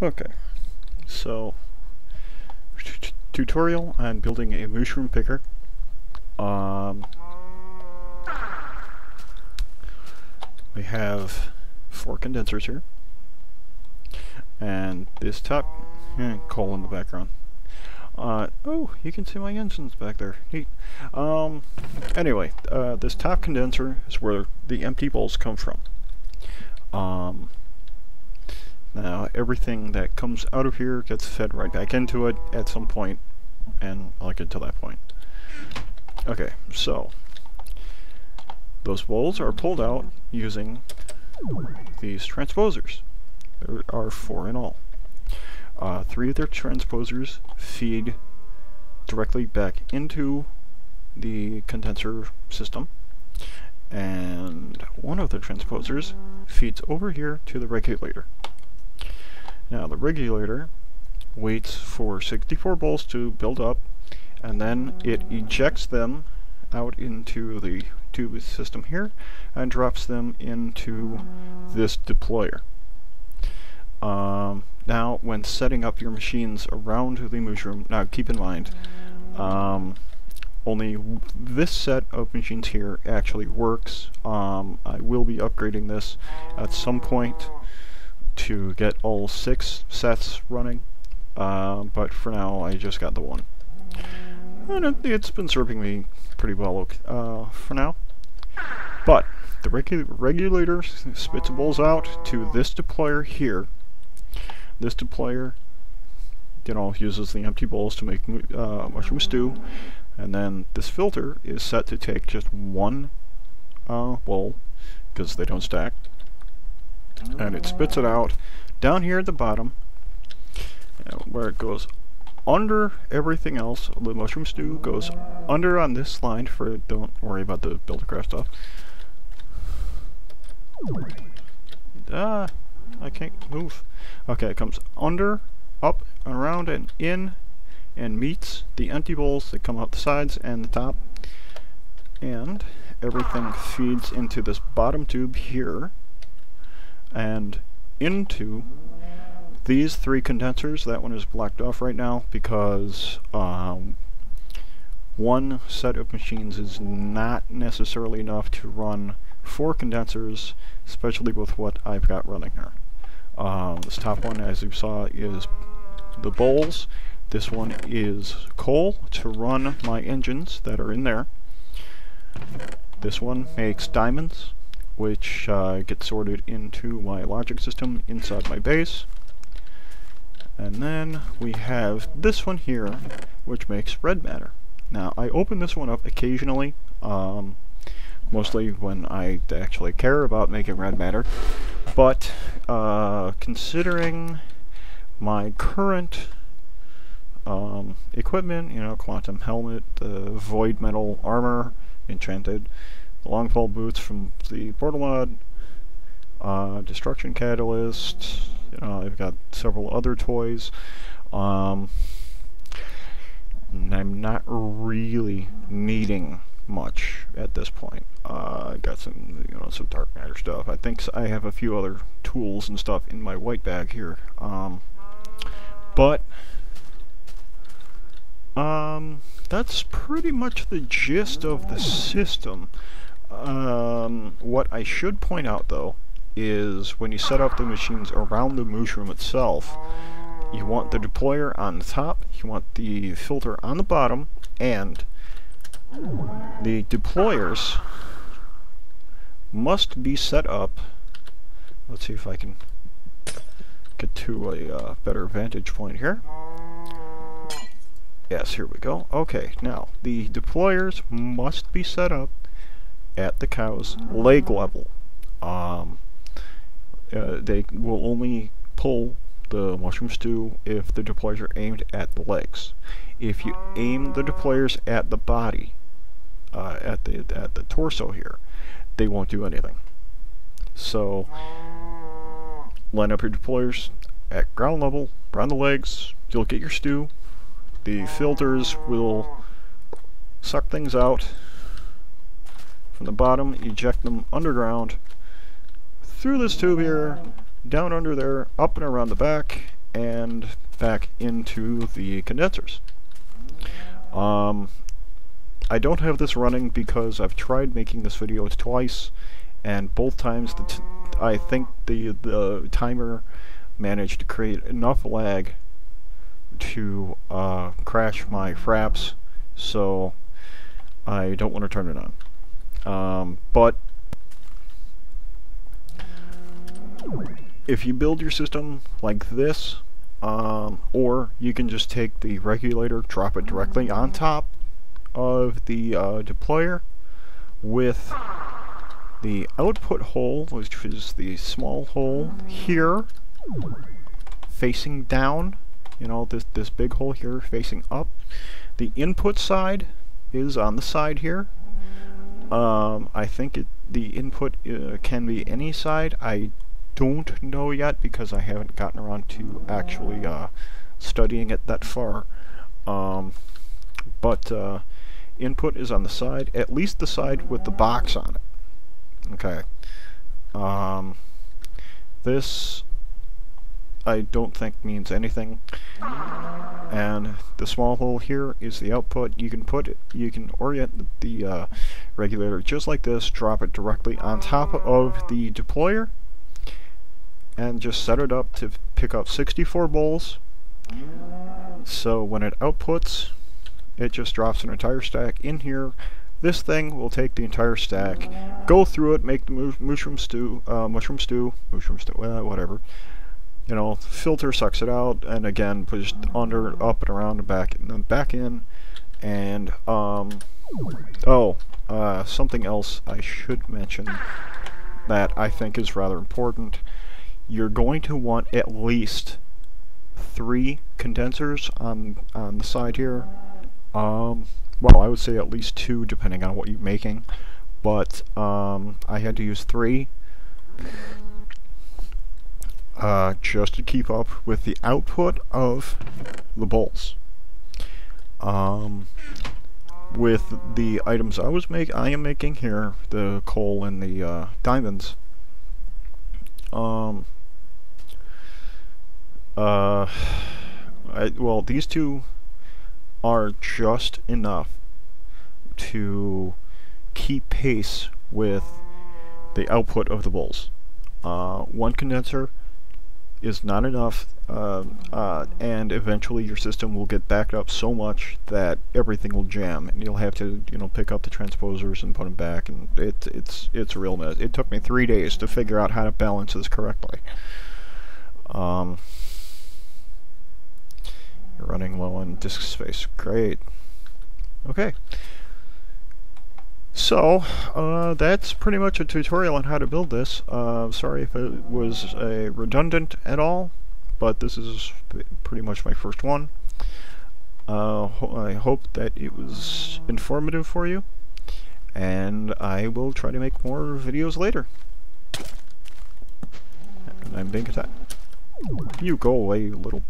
Okay, so tutorial on building a mushroom picker. We have 4 condensers here, and this top coal in the background. Oh, you can see my engines back there. Neat. Anyway, this top condenser is where the empty bowls come from. Now everything that comes out of here gets fed right back into it at some point, and I'll get to that point. Okay, so those bowls are pulled out using these transposers. There are 4 in all. 3 of their transposers feed directly back into the condenser system, and 1 of the transposers feeds over here to the regulator. Now the regulator waits for 64 bowls to build up, and then it ejects them out into the tube system here and drops them into this deployer. Now when setting up your machines around the Mooshroom, now keep in mind only this set of machines here actually works. I will be upgrading this at some point to get all 6 sets running, but for now I just got the 1. And it's been serving me pretty well for now. But the regulator spits bowls out to this deployer here. This deployer, uses the empty bowls to make mushroom stew, and then this filter is set to take just 1 bowl, because they don't stack, and it spits it out down here at the bottom, where it goes under everything else. The mushroom stew goes under on this line for, don't worry about the Build-A-Craft stuff. I can't move. Okay, it comes under, up, and around, and in, and meets the empty bowls that come out the sides and the top. And everything feeds into this bottom tube here, and into these 3 condensers. That one is blocked off right now because 1 set of machines is not necessarily enough to run 4 condensers, especially with what I've got running here. This top one, as you saw, is the bowls. This one is coal to run my engines that are in there. This one makes diamonds, which get sorted into my logic system inside my base. And then we have this one here, which makes red matter. Now, I open this one up occasionally, mostly when I actually care about making red matter, but considering my current equipment, quantum helmet, the void metal armor, enchanted, the longfall boots from the portal mod, destruction catalyst, I've got several other toys, and I'm not really needing much at this point. I got some, some dark matter stuff. I think I have a few other tools and stuff in my white bag here. But that's pretty much the gist of the system. What I should point out, though, is when you set up the machines around the Mooshroom itself, you want the deployer on the top, you want the filter on the bottom, and the deployers must be set up. Let's see if I can get to a better vantage point here. Yes, here we go. Okay, now the deployers must be set up at the cow's leg level. They will only pull the mushroom stew if the deployers are aimed at the legs. If you aim the deployers at the body, at the torso here, they won't do anything. So line up your deployers at ground level, around the legs, you'll get your stew. The filters will suck things out from the bottom, eject them underground, through this tube here, down under there, up and around the back, and back into the condensers. I don't have this running because I've tried making this video twice, and both times I think the timer managed to create enough lag to crash my fraps, so I don't want to turn it on. But if you build your system like this, or you can just take the regulator, drop it directly on top of the deployer with the output hole, which is the small hole here, facing down, you know, this big hole here facing up. The input side is on the side here. I think the input can be any side. I don't know yet because I haven't gotten around to actually studying it that far. But input is on the side, at least the side with the box on it. Okay. This I don't think means anything. And the small hole here is the output. You can orient the regulator just like this, drop it directly on top of the deployer, and just set it up to pick up 64 bowls. So when it outputs, it just drops an entire stack in here. This thing will take the entire stack, go through it, make the mooshroom stew, whatever. You know, filter sucks it out, and again pushed under, up and around, and back in, and something else I should mention that I think is rather important. You're going to want at least 3 condensers on the side here. Well, I would say at least 2 depending on what you're making, but I had to use 3 just to keep up with the output of the bowls. With the items I am making here, the coal and the diamonds, well, these 2 are just enough to keep pace with the output of the bowls. 1 condenser is not enough, and eventually your system will get backed up so much that everything will jam, and you'll have to, you know, pick up the transposers and put them back, and it's a real mess. It took me 3 days to figure out how to balance this correctly. You're running low on disk space. Great. Okay. So, that's pretty much a tutorial on how to build this. Sorry if it was redundant at all, but this is pretty much my first one. I hope that it was informative for you, and I will try to make more videos later. And I'm being attacked. You go away, you little...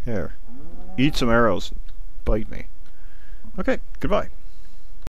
Here. Eat some arrows. Bite me. Okay, goodbye.